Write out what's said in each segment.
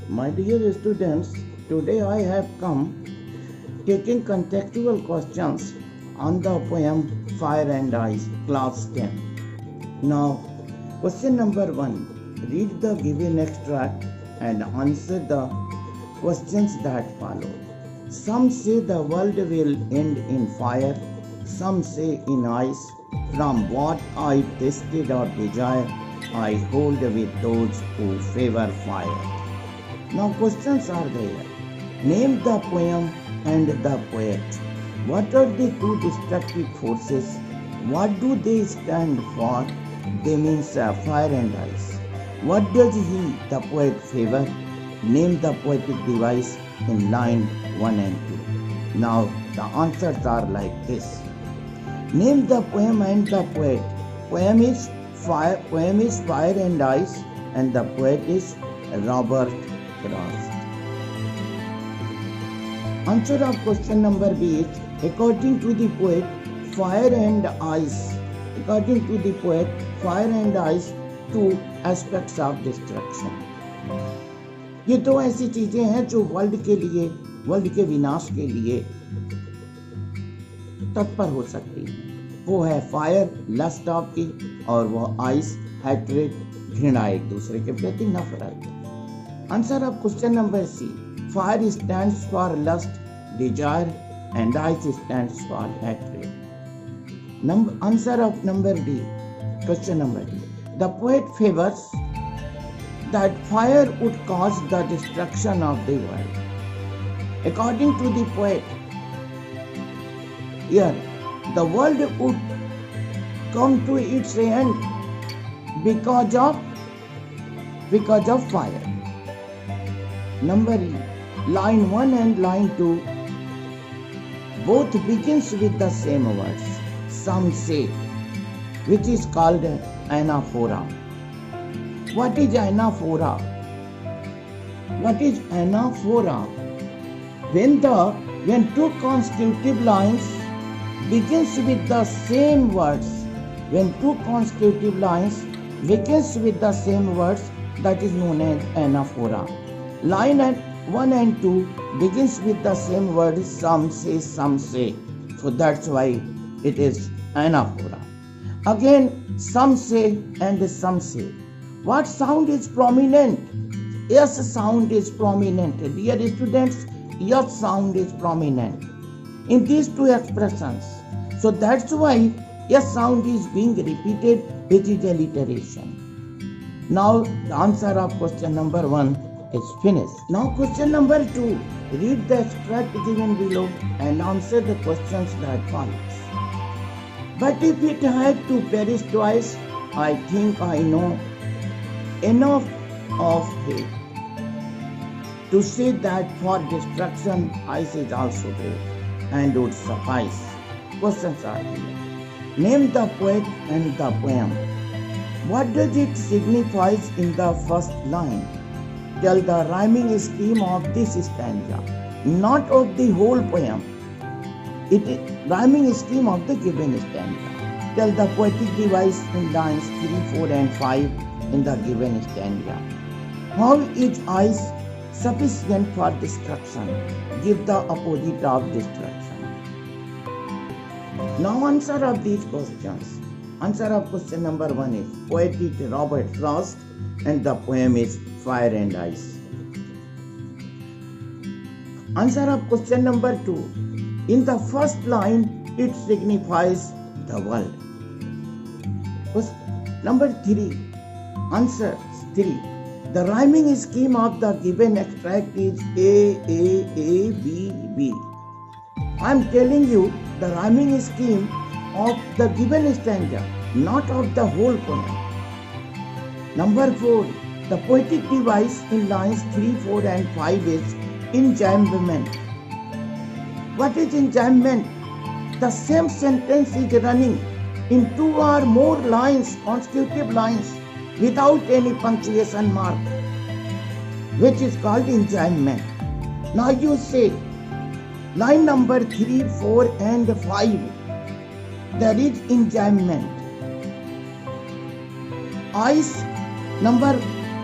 My dear students, today I have come taking contextual questions on the poem Fire and Ice, class 10. Now, question number 1. Read the given extract and answer the questions that follow. Some say the world will end in fire, some say in ice. From what I tasted or desire, I hold with those who favor fire. Now questions are there. Name the poem and the poet. What are the two destructive forces? What do they stand for? They mean fire and ice. What does he, the poet, favor? Name the poetic device in line 1 and 2. Now the answers are like this. Name the poem and the poet. Poem is fire and ice, and the poet is Robert Frost. Answer of question number B is according to the poet, fire and ice. According to the poet, fire and ice, two aspects of destruction. ये दो ऐसी चीजें हैं जो world के विनाश के लिए तत्पर हो सकती है। वो है फायर, लस्ट आपकी, और वो आइस, हैट्रेड, घृणा, एक दूसरे के प्रति नफरत। Answer of question number C, fire stands for lust, desire, and ice stands for hatred. Answer of number D, question number D, the poet favours that fire would cause the destruction of the world. According to the poet, here the world would come to its end because of fire. Number E, line 1 and line 2 both begins with the same words, some say, which is called anaphora. What is anaphora? What is anaphora? When two consecutive lines begins with the same words, when two consecutive lines begins with the same words, that is known as anaphora. Line 1 and 2 begins with the same words, some say, so that's why it is anaphora. Again, some say and some say. What sound is prominent? Yes sound is prominent. Dear students, yes sound is prominent in these two expressions. So that's why yes sound is being repeated, which is alliteration. Now the answer of question number 1 is finished. Now question number 2. Read the extract given below and answer the questions that follows. But if it had to perish twice, I think I know enough of it to say that for destruction ice is also great and would suffice. Questions are here. Name the poet and the poem. What does it signify in the first line? Tell the rhyming scheme of this stanza, not of the whole poem. It is rhyming scheme of the given stanza. Tell the poetic device in lines 3, 4 and 5 in the given stanza. How is ice sufficient for destruction? Give the opposite of destruction. Now answer of these questions. Answer of question number 1 is poet is Robert Frost and the poem is Fire and Ice. Answer of question number 2. In the first line it signifies the world. Number 3. Answer 3. The rhyming scheme of the given extract is A, B, B. I am telling you the rhyming scheme of the given stanza, not of the whole poem. Number 4. The poetic device in lines 3, 4 and 5 is enjambment. What is enjambment? The same sentence is running in 2 or more lines, consecutive lines, without any punctuation mark, which is called enjambment. Now you say, line number 3, 4 and 5, there is enjambment. Ice,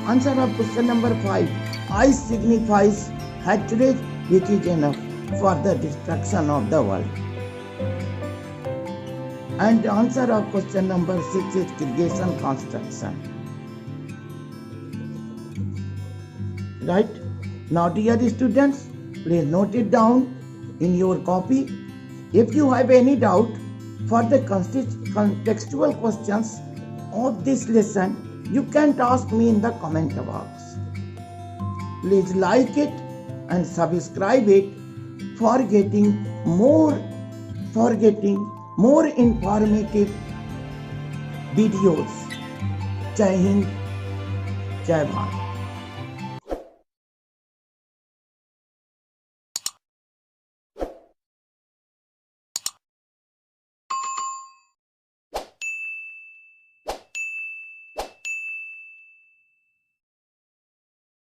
answer of question number 5. Ice signifies hatred, which is enough for the destruction of the world. And the answer of question number 6 is creation construction. Right? Now, dear students, please note it down in your copy. If you have any doubt for the contextual questions of this lesson, you can ask me in the comment box. Please like it and subscribe it for getting more informative videos. Jai Hind, Jai Bharat.